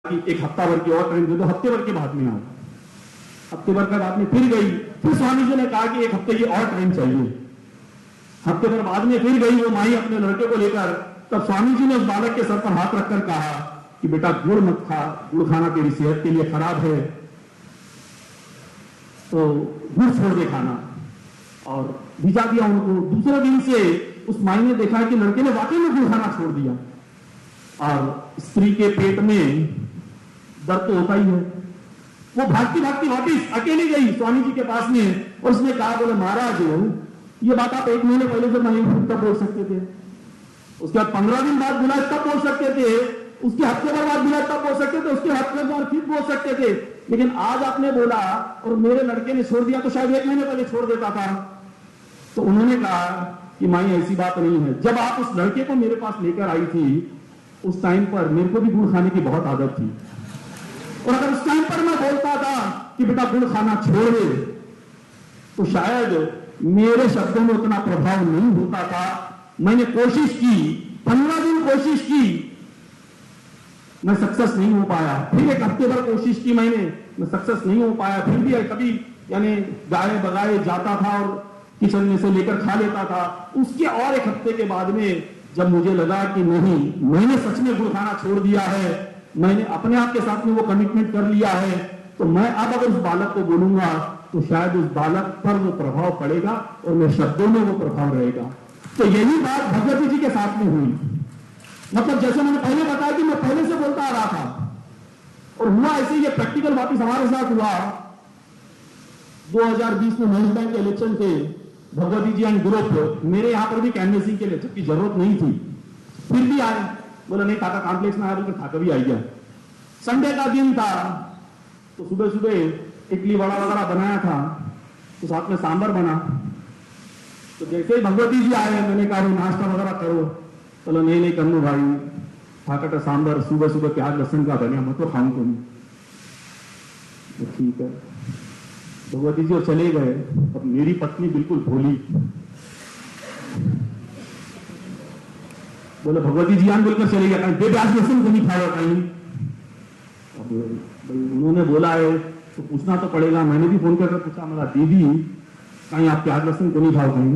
कि एक हफ्ता भर की और टाइम दे दो, हफ्ते भर के बाद में आओ। हफ्ते भर के बाद में फिर गई, फिर स्वामी जी ने कहा कि एक हफ्ते की और टाइम चाहिए। हफ्ते भर बाद में फिर गई वो माई अपने लड़के को लेकर, तब स्वामी जी ने उस बालक के सर पर हाथ रखकर कहा कि बेटा गुड़ मत खा, गुड़ खाना तेरी सेहत के लिए खराब है, तो गुड़ छोड़ दे खाना, और भिजा दिया उनको। दूसरे दिन से उस माई ने देखा कि लड़के ने वाकई में गुड़ खाना छोड़ दिया। और स्त्री के पेट में दर्द तो होता ही है। वो भागती भागती वापिस अकेली गई स्वामी जी के पास में, और उसने कहा, बोले महाराज ये बात आप 1 महीने पहले जब नहीं तब बोल सकते थे, उसके बाद 15 दिन बाद बुलाए तब बोल सकते थे, उसके हफ्ते भर बाद बुलाए तब बोल सकते थे, उसके हफ्ते बाद फिर बोल सकते थे, लेकिन आज आपने बोला और मेरे लड़के ने छोड़ दिया तो शायद 1 महीने पहले छोड़ देता था। तो उन्होंने कहा कि माई ऐसी बात नहीं है, जब आप उस लड़के को मेरे पास लेकर आई थी उस टाइम पर मेरे को भी गुड़ खाने की बहुत आदत थी, और अगर उस टाइम पर मैं बोलता था कि बेटा गुड़ खाना छोड़ दे तो शायद मेरे शब्दों में उतना प्रभाव नहीं होता था। मैंने कोशिश की, 15 दिन कोशिश की, मैं सक्सेस नहीं हो पाया, फिर एक हफ्ते भर कोशिश की मैंने, मैं सक्सेस नहीं हो पाया, फिर भी कभी यानी गाये बगाए जाता था और किचन में से लेकर खा लेता था। उसके और एक हफ्ते के बाद में जब मुझे लगा कि नहीं, मैंने सच में गुड़ खाना छोड़ दिया है, मैंने अपने आप के साथ में वो कमिटमेंट कर लिया है, तो मैं अब अगर उस बालक को बोलूंगा तो शायद उस बालक पर वो प्रभाव पड़ेगा और मेरे शब्दों में वो प्रभाव रहेगा। तो यही बात भगवती जी के साथ में हुई। मतलब जैसे मैंने पहले बताया कि मैं पहले से बोलता आ रहा था, और हुआ ऐसे ही, ये प्रैक्टिकल वापिस हमारे साथ हुआ। 2020 में महेश बैंक के इलेक्शन थे, भगवती जी एंड ग्रुप मेरे यहां पर भी कैंवसिंग के लिए, जबकि जरूरत नहीं थी, फिर भी आए। बोला नहीं टाटा कॉम्प्लेक्स में आया, तो थाका भी आ गया। संडे का दिन था, तो सुबह सुबह इडली वड़ा वगैरह बनाया था, तो साथ में सांबर बना। तो जैसे ही भगवती जी आए, मैंने कहा नाश्ता वगैरह करो। बोला नहीं करूँ भाई, थाकटा सांबर सुबह सुबह प्याज लहसुन का बने, मैं तो खाऊं नहीं। तो ठीक है, भगवती जी और चले गए। अब मेरी पत्नी बिल्कुल भोली, बोले भगवती जी आन बोलकर चले गया, कहीं प्याज लहसुन को नहीं खाओ कहीं। अब उन्होंने बोला है तो पूछना तो पड़ेगा। मैंने भी फोन करके पूछा, मेरा दीदी कहीं आप प्याज लहसुन को नहीं खाओ कहीं?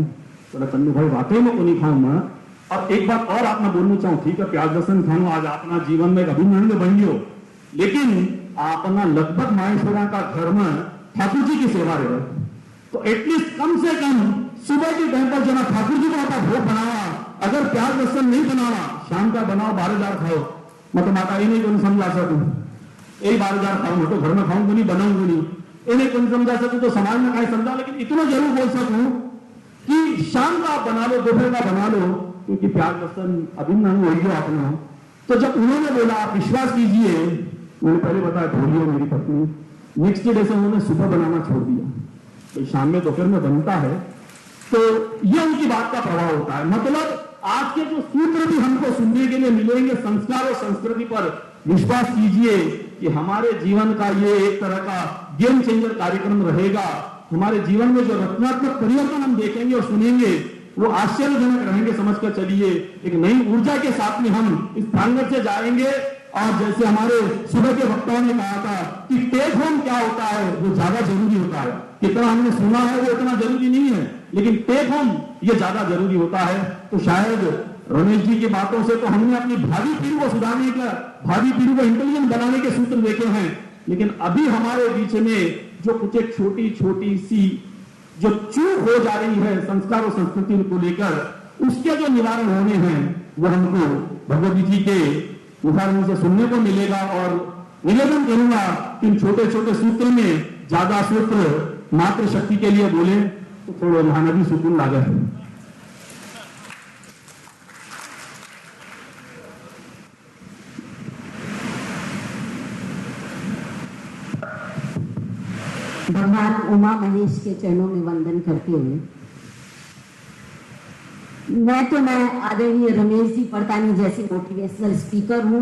बोला चंदू भाई वाकई में को नहीं खाऊं मैं। और एक बात और आप मैं बोलना चाहूं, ठीक है प्याज लहसुन खाऊं, आज अपना जीवन में कभी महंगे बन गयो, लेकिन अपना लगभग माहेश्वरा का घर में ठाकुर जी की सेवा रहे, तो एटलीस्ट कम से कम सुबह के टाइम पर जना ठाकुर जी को आपका भोग बनावा, अगर प्याज लहसुन नहीं बनावा, शाम का बनाओ 12,000 खाओ। मैं तो माता ये नहीं कौन समझा सकूं, यही 12,000 खाऊंगा तो घर में खाऊंगा नहीं, बनाऊंगा नहीं, इन्हें कौन समझा सकूं तो समाज में कहीं समझा। लेकिन इतना जरूर बोल सकूं कि शाम का आप बना लो, दोपहर का बना लो, क्योंकि प्याज लहसुन अभिन्न अंग हो गया अपना। तो जब उन्होंने बोला आप विश्वास कीजिए, मैंने पहले बताया भोली है मेरी पत्नी, नेक्स्ट डे से उन्होंने सुबह बनाना छोड़ दिया, तो शाम में दोपहर में बनता है। तो ये उनकी बात का प्रभाव होता है। मतलब आज के जो सूत्र भी हमको सुनने के लिए मिलेंगे संस्कार और संस्कृति पर, विश्वास कीजिए कि हमारे जीवन का ये एक तरह का गेम चेंजर कार्यक्रम रहेगा। हमारे जीवन में जो रचनात्मक परिवर्तन हम देखेंगे और सुनेंगे वो आश्चर्यजनक रहेंगे। समझकर चलिए, एक नई ऊर्जा के साथ में हम इस प्रांगण से जाएंगे। और जैसे हमारे सुबह के वक्ताओं ने कहा था कि टेक होम क्या होता है, वो ज्यादा जरूरी होता है। कितना हमने सुना है वो इतना जरूरी नहीं है, लेकिन टेक होम ये ज्यादा जरूरी होता है। तो शायद रमेश जी की बातों से तो हमने अपनी भावी पीढ़ी को सुधारने का, भावी पीढ़ी को इंटेलिजेंट बनाने के सूत्र देखे हैं, लेकिन अभी हमारे बीच में जो कुछ एक छोटी छोटी सी जो चूक हो जा रही है संस्कार और संस्कृति को लेकर, उसके जो निवारण होने हैं वो हमको भगवती जी के उदाहरण से सुनने को मिलेगा। और निवेदन करूंगा इन छोटे छोटे सूत्र में ज्यादा सूत्र मात्र शक्ति के लिए बोले तो थोड़ा महानदी सुकून लागे है। भगवान उमा महेश के चरणों में वंदन करते हुए मैं आदरणीय रमेश जी पड़तानी जैसी मोटिवेशनल स्पीकर हूँ।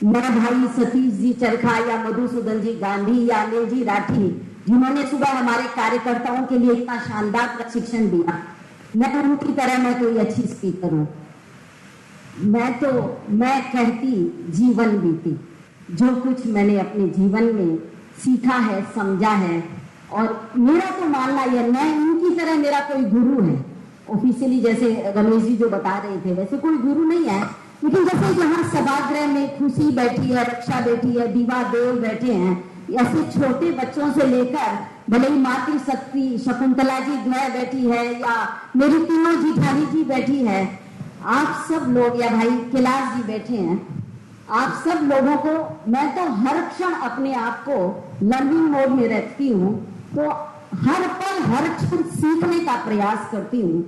मैं भाई सतीश जी चरखा या मधुसूदन जी गांधी या अनिल जी राठी, जिन्होंने सुबह हमारे कार्यकर्ताओं के लिए इतना शानदार प्रशिक्षण दिया, मैं उनकी तरह मैं कोई अच्छी स्पीकर हूँ। मैं कहती जीवन बीती, जो कुछ मैंने अपने जीवन में सीखा है, समझा है, और मेरा तो मानना यह, मैं इनकी तरह मेरा कोई गुरु है ऑफिशियली, जैसे रमेश जी जो बता रहे थे, वैसे कोई गुरु नहीं है, लेकिन जैसे यहाँ सभागृह में खुशी बैठी है, रक्षा बैठी है, दीवा देव बैठे हैं, ऐसे छोटे बच्चों से लेकर भले ही मातृशक्ति शकुंतला जी द्वय बैठी है, या मेरी तीनों जिठानी जी बैठी है, आप सब लोग, या भाई कैलाश जी बैठे हैं, आप सब लोगों को मैं तो हर क्षण अपने आप को लर्निंग मोड में रखती हूँ, तो हर पल हर क्षण सीखने का प्रयास करती हूँ।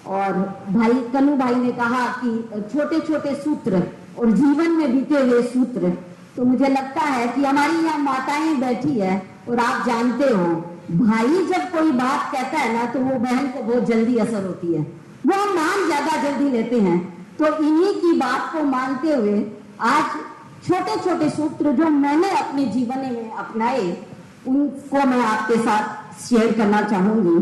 और भाई कन्नू भाई ने कहा कि छोटे छोटे सूत्र और जीवन में बीते हुए सूत्र, तो मुझे लगता है कि हमारी यहाँ माताएं बैठी है, और आप जानते हो भाई जब कोई बात कहता है ना, तो वो बहन को बहुत जल्दी असर होती है, वो हम मान ज्यादा जल्दी लेते हैं। तो इन्हीं की बात को मानते हुए आज छोटे छोटे सूत्र जो मैंने अपने जीवन में अपनाए, उनको मैं आपके साथ शेयर करना चाहूंगी।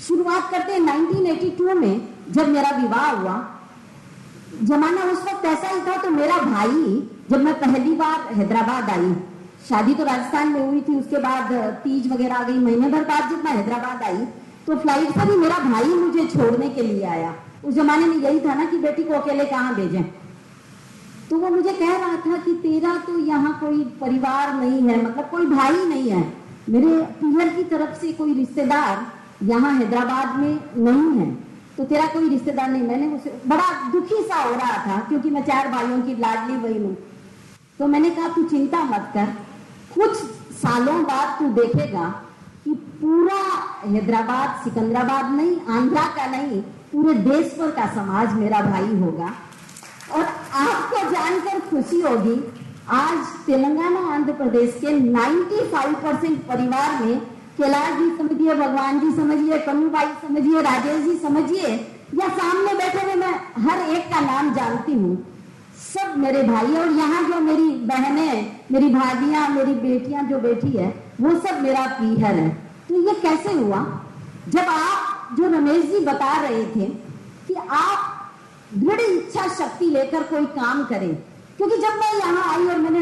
शुरुआत करते हैं 1982 में, जब मेरा विवाह हुआ। जमाना उस वक्त ऐसा ही था, तो मेरा भाई, जब मैं पहली बार हैदराबाद आई, शादी तो राजस्थान में हुई थी, उसके बाद तीज वगैरह आ गई, महीने भर बाद जब मैं हैदराबाद आई, तो फ्लाइट से भी मेरा भाई मुझे छोड़ने के लिए आया। उस जमाने में यही था ना कि बेटी को अकेले कहाँ भेजें, तो वो मुझे कह रहा था कि तेरा तो यहाँ कोई परिवार नहीं है, मतलब कोई भाई नहीं है, मेरे पियर की तरफ से कोई रिश्तेदार यहाँ हैदराबाद में नहीं है, तो तेरा कोई रिश्तेदार नहीं। मैंने उसे बड़ा दुखी सा हो रहा था, क्योंकि मैं 4 भाइयों की लाडली बहन हूँ। तो मैंने कहा तू चिंता मत कर, कुछ सालों बाद तू देखेगा कि पूरा हैदराबाद, सिकंदराबाद नहीं, आंध्रा का नहीं, पूरे देश भर का समाज मेरा भाई होगा। और आपको जानकर खुशी होगी, आज तेलंगाना आंध्र प्रदेश के 95% परिवार में, कैलाश जी समझिए, भगवान जी समझिए, कन्नू भाई समझिए, राजेश जी समझिए, या सामने बैठे हुए मैं हर एक का नाम जानती हूँ, सब मेरे भाई। और यहाँ जो मेरी बहनें, मेरी भाभियां, मेरी बेटियां जो बैठी है, वो सब मेरा पीहर है। तो ये कैसे हुआ? जब आप, जो रमेश जी बता रहे थे कि आप दृढ़ इच्छा शक्ति लेकर कोई काम करें, क्योंकि जब मैं यहाँ आई और मैंने